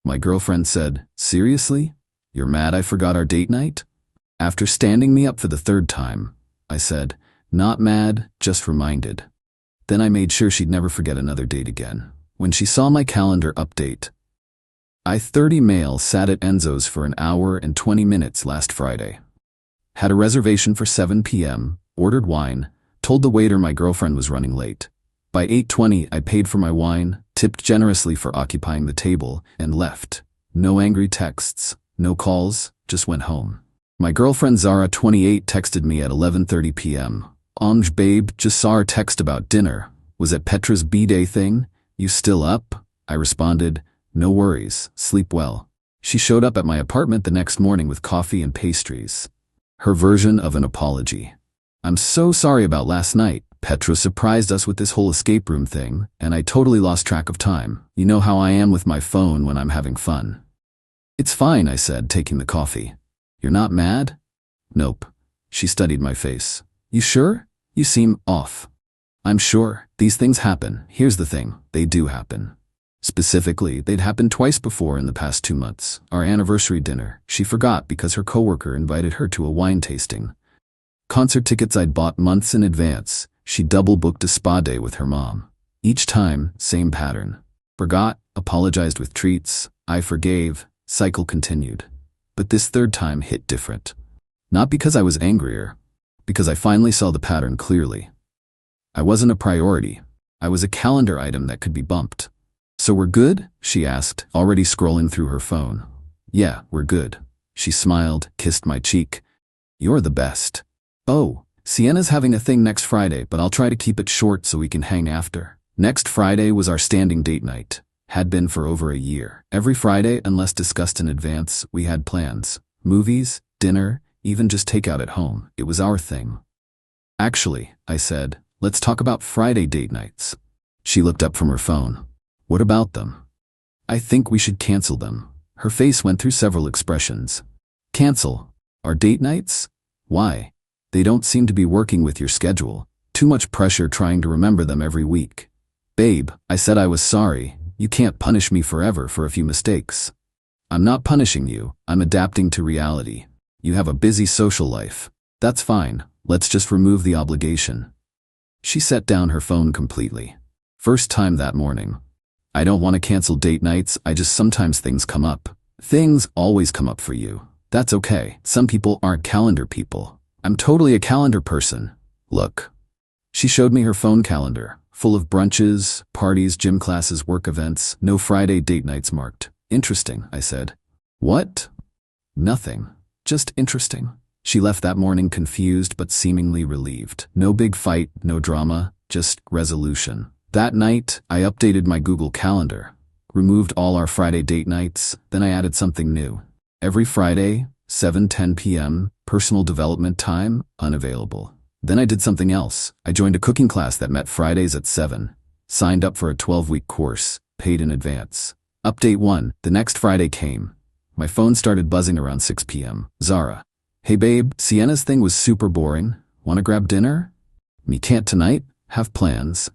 My girlfriend said, "Seriously? You're mad I forgot our date night?" After standing me up for the third time, I said, "Not mad, just reminded." Then I made sure she'd never forget another date again. When she saw my calendar update, I-30 male sat at Enzo's for an hour and 20 minutes last Friday. Had a reservation for 7 p.m., ordered wine, told the waiter my girlfriend was running late. By 8:20, I paid for my wine, tipped generously for occupying the table, and left. No angry texts, no calls, just went home. My girlfriend Zara, 28, texted me at 11:30 p.m. Babe, just saw her text about dinner. Was it Petra's B-Day thing? You still up?" I responded, "No worries, sleep well." She showed up at my apartment the next morning with coffee and pastries. Her version of an apology. "I'm so sorry about last night. Petra surprised us with this whole escape room thing, and I totally lost track of time. You know how I am with my phone when I'm having fun." "It's fine," I said, taking the coffee. "You're not mad?" "Nope." She studied my face. "You sure? You seem off." "I'm sure. These things happen. Here's the thing, they do happen." Specifically, they'd happened twice before in the past 2 months. Our anniversary dinner, she forgot because her coworker invited her to a wine tasting. Concert tickets I'd bought months in advance. She double-booked a spa day with her mom. Each time, same pattern. Forgot, apologized with treats, I forgave, cycle continued. But this third time hit different. Not because I was angrier, because I finally saw the pattern clearly. I wasn't a priority. I was a calendar item that could be bumped. "So we're good?" she asked, already scrolling through her phone. "Yeah, we're good." She smiled, kissed my cheek. "You're the best." "Oh, Sienna's having a thing next Friday, but I'll try to keep it short so we can hang after." Next Friday was our standing date night. Had been for over a year. Every Friday, unless discussed in advance, we had plans. Movies, dinner, even just takeout at home. It was our thing. "Actually," I said, "let's talk about Friday date nights." She looked up from her phone. "What about them?" "I think we should cancel them." Her face went through several expressions. "Cancel? Our date nights? Why? They don't seem to be working with your schedule. Too much pressure trying to remember them every week." "Babe," I said, I was sorry. "You can't punish me forever for a few mistakes." "I'm not punishing you. I'm adapting to reality. You have a busy social life. That's fine. Let's just remove the obligation." She set down her phone completely. First time that morning. "I don't want to cancel date nights, I just sometimes things come up." "Things always come up for you. That's okay. Some people aren't calendar people. I'm totally a calendar person. Look." She showed me her phone calendar, full of brunches, parties, gym classes, work events, no Friday date nights marked. "Interesting," I said. "What?" "Nothing. Just interesting." She left that morning confused but seemingly relieved. No big fight, no drama, just resolution. That night, I updated my Google Calendar, removed all our Friday date nights, then I added something new. Every Friday, 7:10 p.m., personal development time, unavailable. Then I did something else. I joined a cooking class that met Fridays at 7, signed up for a 12-week course, paid in advance. Update 1, the next Friday came. My phone started buzzing around 6 p.m. "Zara. Hey babe, Sienna's thing was super boring. Wanna grab dinner?" "Me can't tonight. Have plans."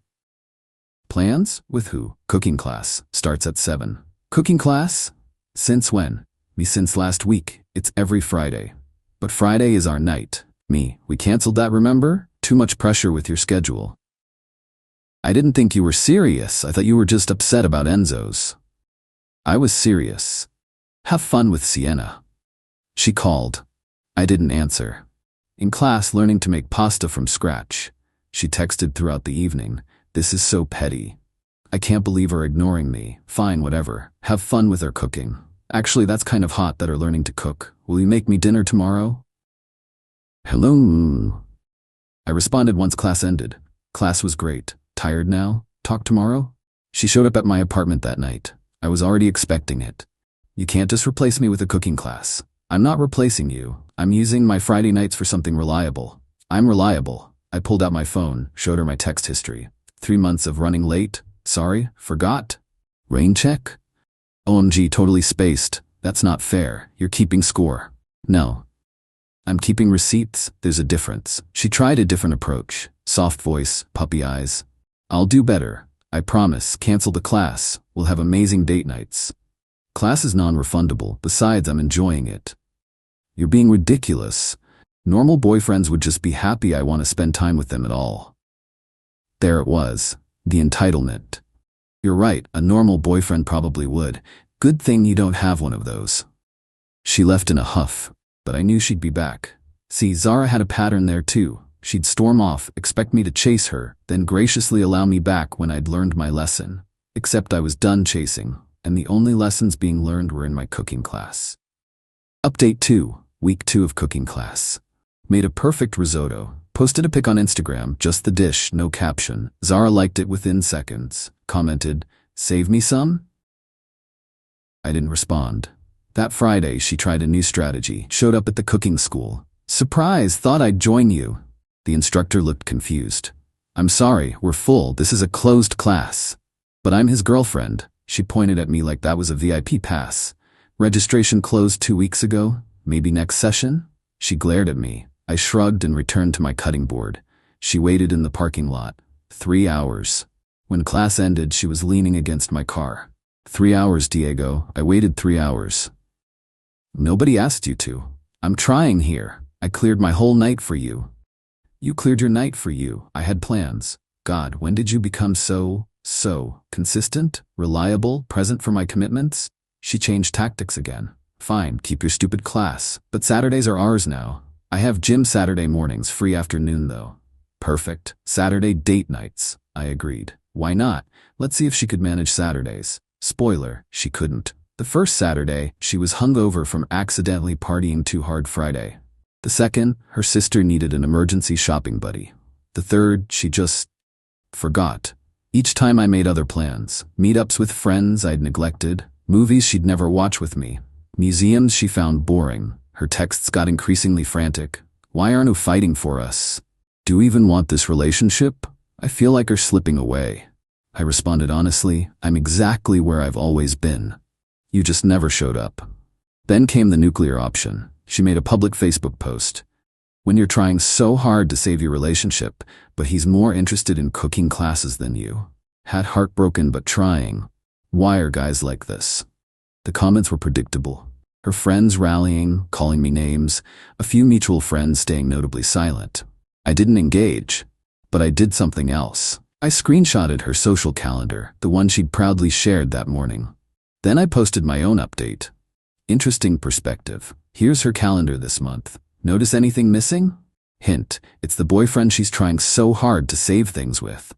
"Plans? With who?" "Cooking class. Starts at 7. "Cooking class? Since when?" "Me since last week. It's every Friday." "But Friday is our night." "Me, we canceled that, remember? Too much pressure with your schedule." "I didn't think you were serious. I thought you were just upset about Enzo's." "I was serious. Have fun with Sienna." She called. I didn't answer. In class, learning to make pasta from scratch. She texted throughout the evening. "This is so petty. I can't believe her ignoring me. Fine, whatever. Have fun with her cooking. Actually, that's kind of hot that her learning to cook. Will you make me dinner tomorrow?" "Hello." I responded once class ended. "Class was great. Tired now? Talk tomorrow?" She showed up at my apartment that night. I was already expecting it. "You can't just replace me with a cooking class." "I'm not replacing you. I'm using my Friday nights for something reliable." "I'm reliable." I pulled out my phone, showed her my text history. 3 months of running late. Sorry, forgot. Rain check? OMG, totally spaced. That's not fair. You're keeping score. No. I'm keeping receipts. There's a difference. She tried a different approach. Soft voice, puppy eyes. "I'll do better. I promise. Cancel the class. We'll have amazing date nights." Class is non-refundable. Besides, I'm enjoying it. You're being ridiculous. Normal boyfriends would just be happy I want to spend time with them at all. There it was. The entitlement. You're right, a normal boyfriend probably would. Good thing you don't have one of those. She left in a huff, but I knew she'd be back. See, Zara had a pattern there too. She'd storm off, expect me to chase her, then graciously allow me back when I'd learned my lesson. Except I was done chasing, and the only lessons being learned were in my cooking class. Update 2, Week 2 of cooking class. Made a perfect risotto. Posted a pic on Instagram, just the dish, no caption. Zara liked it within seconds. Commented, "Save me some?" I didn't respond. That Friday, she tried a new strategy. Showed up at the cooking school. "Surprise, thought I'd join you." The instructor looked confused. "I'm sorry, we're full. This is a closed class." "But I'm his girlfriend." She pointed at me like that was a VIP pass. "Registration closed 2 weeks ago. Maybe next session?" She glared at me. I shrugged and returned to my cutting board. She waited in the parking lot. 3 hours. When class ended, she was leaning against my car. 3 hours, Diego. I waited 3 hours. Nobody asked you to. I'm trying here. I cleared my whole night for you. You cleared your night for you. I had plans. God, when did you become so consistent, reliable, present for my commitments? She changed tactics again. Fine, keep your stupid class. But Saturdays are ours now. I have gym Saturday mornings, free afternoon though. Perfect. Saturday date nights. I agreed. Why not? Let's see if she could manage Saturdays. Spoiler, she couldn't. The first Saturday, she was hungover from accidentally partying too hard Friday. The second, her sister needed an emergency shopping buddy. The third, she just forgot. Each time I made other plans. Meetups with friends I'd neglected. Movies she'd never watch with me. Museums she found boring. Her texts got increasingly frantic. Why aren't you fighting for us? Do you even want this relationship? I feel like you're slipping away. I responded honestly, I'm exactly where I've always been. You just never showed up. Then came the nuclear option. She made a public Facebook post. When you're trying so hard to save your relationship, but he's more interested in cooking classes than you. Had heartbroken but trying. Why are guys like this? The comments were predictable. Her friends rallying, calling me names, a few mutual friends staying notably silent. I didn't engage, but I did something else. I screenshotted her social calendar, the one she'd proudly shared that morning. Then I posted my own update. Interesting perspective. Here's her calendar this month. Notice anything missing? Hint, it's the boyfriend she's trying so hard to save things with.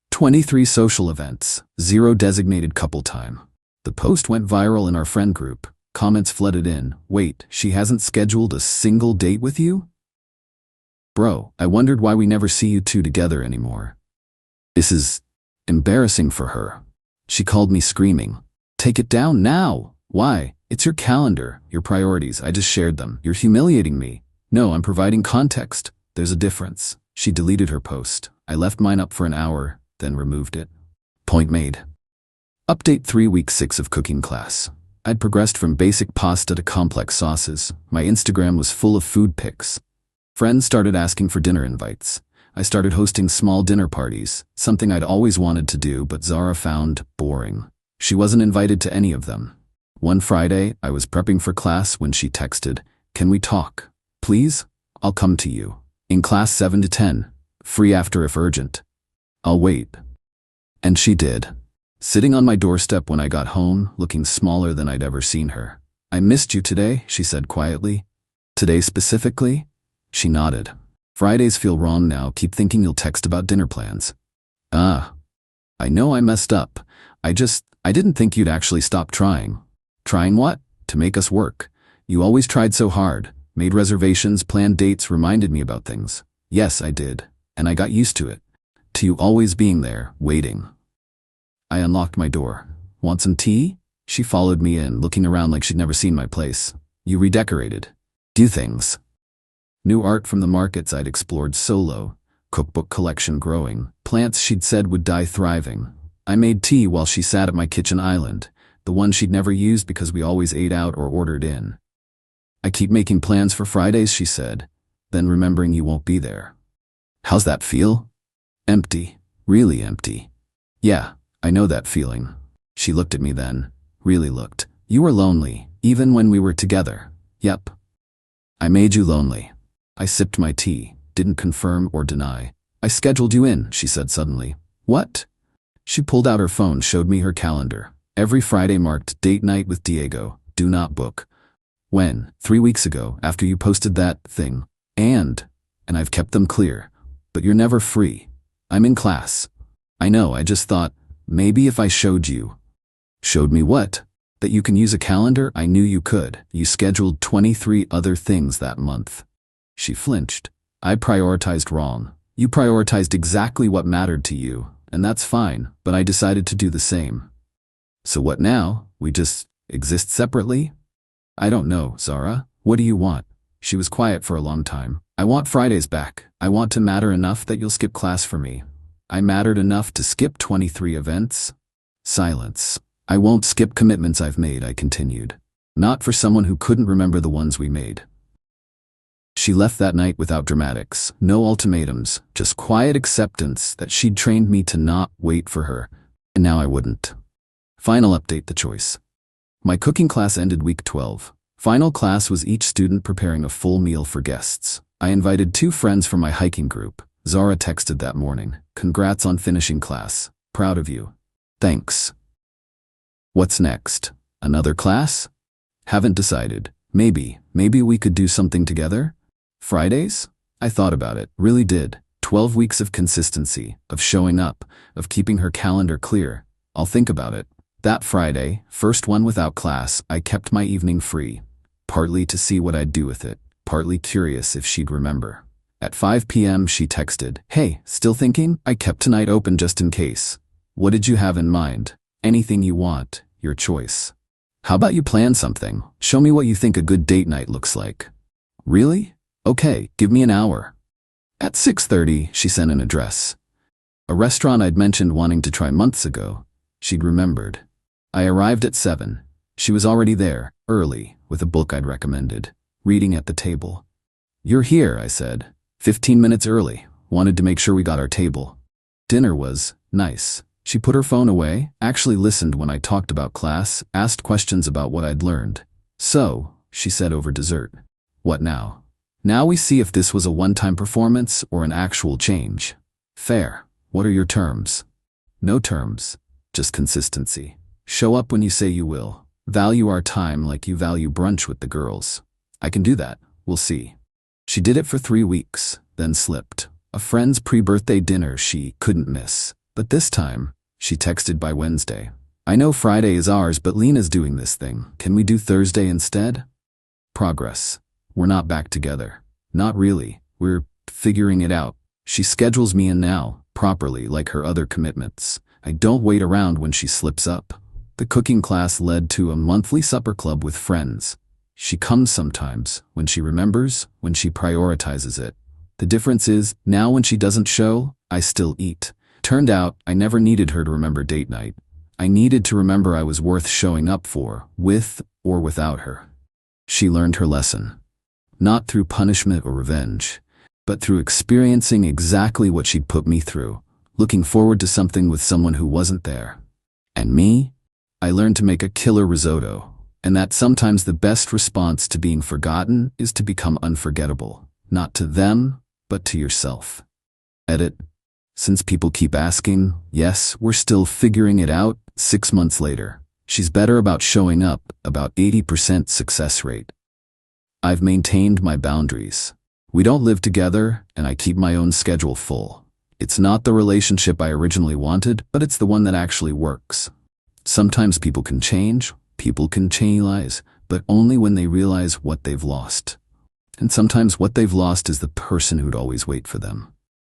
23 social events, 0 designated couple time. The post went viral in our friend group. Comments flooded in. Wait, she hasn't scheduled a single date with you? Bro, I wondered why we never see you two together anymore. This is embarrassing for her. She called me screaming. Take it down now. Why? It's your calendar, your priorities. I just shared them. You're humiliating me. No, I'm providing context. There's a difference. She deleted her post. I left mine up for an hour, then removed it. Point made. Update 3 Week 6 of cooking class. I'd progressed from basic pasta to complex sauces. My Instagram was full of food pics. Friends started asking for dinner invites. I started hosting small dinner parties, something I'd always wanted to do but Zara found boring. She wasn't invited to any of them. One Friday, I was prepping for class when she texted, "Can we talk? Please? I'll come to you. In class 7 to 10. Free after if urgent. I'll wait." And she did. Sitting on my doorstep when I got home, looking smaller than I'd ever seen her. "I missed you today," she said quietly. "Today specifically?" She nodded. "Fridays feel wrong now. Keep thinking you'll text about dinner plans." I know I messed up. I didn't think you'd actually stop trying." "Trying what?" "To make us work. You always tried so hard. Made reservations, planned dates, reminded me about things." "Yes, I did. And I got used to it. To you always being there, waiting." I unlocked my door. "Want some tea?" She followed me in, looking around like she'd never seen my place. "You redecorated. Do things." New art from the markets I'd explored solo. Cookbook collection growing. Plants she'd said would die thriving. I made tea while she sat at my kitchen island, the one she'd never used because we always ate out or ordered in. "I keep making plans for Fridays," she said, then remembering you won't be there. "How's that feel?" "Empty. Really empty." "Yeah, I know that feeling." She looked at me then. really looked. You were lonely, even when we were together. Yep. I made you lonely. I sipped my tea, didn't confirm or deny. I scheduled you in, she said suddenly. What? She pulled out her phone, showed me her calendar. Every Friday marked date night with Diego, do not book. When? 3 weeks ago, after you posted that thing. And I've kept them clear. But you're never free. I'm in class. I know, I just thought, maybe if I showed you. Showed me what? That you can use a calendar? I knew you could. You scheduled 23 other things that month. She flinched. I prioritized wrong. You prioritized exactly what mattered to you, and that's fine, but I decided to do the same. So what now? We just exist separately? I don't know, Zara. What do you want? She was quiet for a long time. I want Fridays back. I want to matter enough that you'll skip class for me. I mattered enough to skip 23 events. Silence. I won't skip commitments I've made, I continued. Not for someone who couldn't remember the ones we made. She left that night without dramatics, no ultimatums, just quiet acceptance that she'd trained me to not wait for her, and now I wouldn't. Final update: the choice. My cooking class ended week 12. Final class was each student preparing a full meal for guests. I invited 2 friends from my hiking group. Zara texted that morning. Congrats on finishing class. Proud of you. Thanks. What's next? Another class? Haven't decided. Maybe we could do something together? Fridays? I thought about it, really did. 12 weeks of consistency, of showing up, of keeping her calendar clear. I'll think about it. That Friday, first one without class, I kept my evening free. Partly to see what I'd do with it, partly curious if she'd remember. At 5 p.m. she texted, "Hey, still thinking? I kept tonight open just in case. What did you have in mind? Anything you want, your choice. How about you plan something? Show me what you think a good date night looks like." Really? Okay, give me an hour. At 6:30, she sent an address. A restaurant I'd mentioned wanting to try months ago. She'd remembered. I arrived at 7. She was already there, early, with a book I'd recommended, reading at the table. "You're here," I said. 15 minutes early. Wanted to make sure we got our table. Dinner was nice. She put her phone away, actually listened when I talked about class, asked questions about what I'd learned. "So," she said over dessert. "What now?" "Now we see if this was a one-time performance or an actual change." "Fair. What are your terms?" "No terms. Just consistency. Show up when you say you will. Value our time like you value brunch with the girls." "I can do that. We'll see." She did it for 3 weeks, then slipped. A friend's pre-birthday dinner she couldn't miss. But this time, she texted by Wednesday. "I know Friday is ours, but Lena's doing this thing. Can we do Thursday instead?" Progress. We're not back together. Not really. We're figuring it out. She schedules me in now, properly, like her other commitments. I don't wait around when she slips up. The cooking class led to a monthly supper club with friends. She comes sometimes, when she remembers, when she prioritizes it. The difference is, now when she doesn't show, I still eat. Turned out, I never needed her to remember date night. I needed to remember I was worth showing up for, with or without her. She learned her lesson. Not through punishment or revenge, but through experiencing exactly what she'd put me through, looking forward to something with someone who wasn't there. And me? I learned to make a killer risotto, and that sometimes the best response to being forgotten is to become unforgettable, not to them, but to yourself. Edit. Since people keep asking, yes, we're still figuring it out. 6 months later. She's better about showing up, about 80% success rate. I've maintained my boundaries. We don't live together, and I keep my own schedule full. It's not the relationship I originally wanted, but it's the one that actually works. Sometimes people can change, but only when they realize what they've lost. And sometimes what they've lost is the person who'd always wait for them.